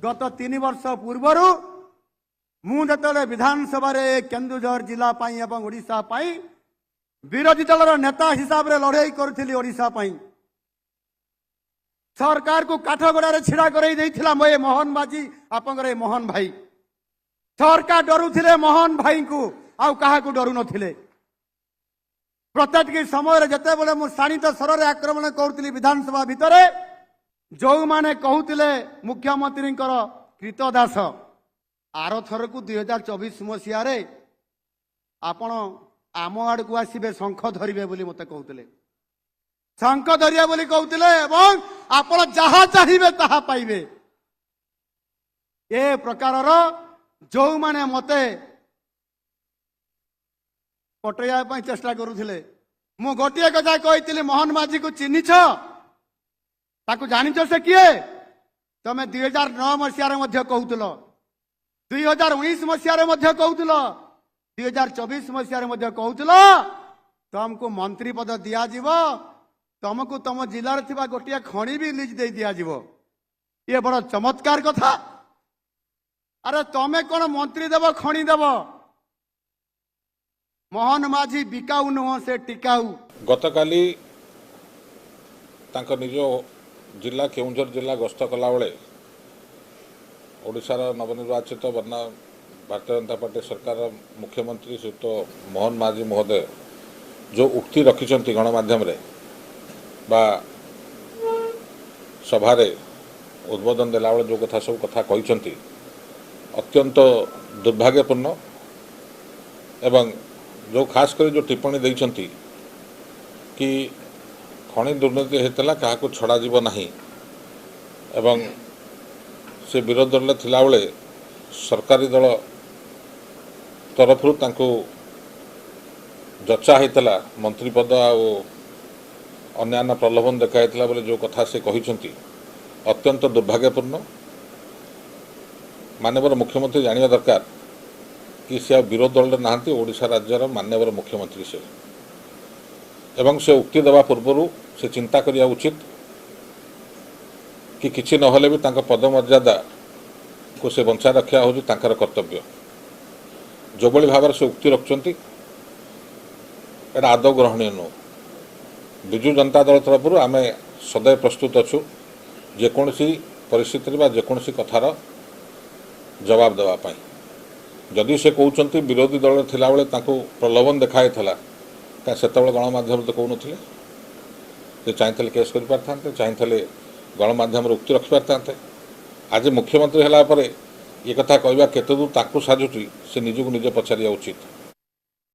गत 3 वर्ष पूर्वर मुझे विधानसभा केन्दुझर जिला एवं ओडिशा विरोधी दलर नेता हिसाब से लड़ाई करी ओडिशा सरकार को काठगड़ा छिड़ा कर मोहन माझी आप मोहन भाई सरकार डरुले मोहन भाई को आउ क्या डरु नथिले प्रत्येक समय जिते बड़े मुझे शाणित स्वर में आक्रमण करुली विधानसभा भितर जो माने कहते मुख्यमंत्री कृतदास आर थर को 2024 मसीह आपण आम आड़ को आसबे शंख धरवे बोली मत कहते शंख धरिया बोली कहते आपण जहा चाहिए ताहा पाइबे ए प्रकार जो माने मते पटैया चेष्टा करुले मु गोटे कथा कही मोहन माझी को चिन्हिछ ताकू जानिछ से किए तमें 2009 मसीह कहूल 2019 मसीह कहूल 2024 मसीह कहूल तुमको मंत्री पद दिज्व तुमको तुम जिलार थिबा गोटे खणी भी लीज दे दिज्व ये बड़ चमत्कार कथा अरे तमें कौन मंत्री देव खणी देव मोहन माझी बिकाऊ नुह से टिकाऊ गतकाली निज जिला केउंझर जिला गस्त कला बेले ओडिशार नवनिर्वाचित बन्ना भारतीय जनता पार्टी सरकार मुख्यमंत्री श्रीयुक्त मोहन माझी महोदय जो उक्ति रखिंट गणमाध्यम बा सभारे उद्बोधन देला बेले जो कथा सब कथा कहते अत्यंत दुर्भाग्यपूर्ण एवं जो खास कर जो टिप्पणी देइछंती कि खनि दुर्नीति होता क्या छड़ा जीव नहीं एवं से विरोध दल थिला बेले सरकारी दल तरफ जचा होता मंत्री पद अन्य प्रलोभन देखा बोले जो कथा से कहते अत्यंत दुर्भाग्यपूर्ण माननीय मुख्यमंत्री जानिया दरकार कि से विरोध दल ना ओडिशा राज्यर माननीय मुख्यमंत्री से एवं से उक्ति देवा पूर्व से चिंता करिया उचित कि किसी नहले भी तांका पद मर्यादा को से बंचा रखा हो कर्तव्य जो बड़ी भाव से उक्ति रखुंट एटा आदौ ग्रहणीय नुह विजु जनता दल तरफ आम सदैव प्रस्तुत अच्छु जेकोसी परिस्थिति जेकोसी कथार जवाब देवाई जदि से कहते विरोधी दल थिला बेले प्रलोभन देखाई से गणमाध्यम तो कहून चाहिए केस कर पारते चाहिए गणमाध्यम उक्ति रखि पारते आज मुख्यमंत्री होला ये कथा कहवा केते दूर साजुची से निजक निजे पचारिया उचित।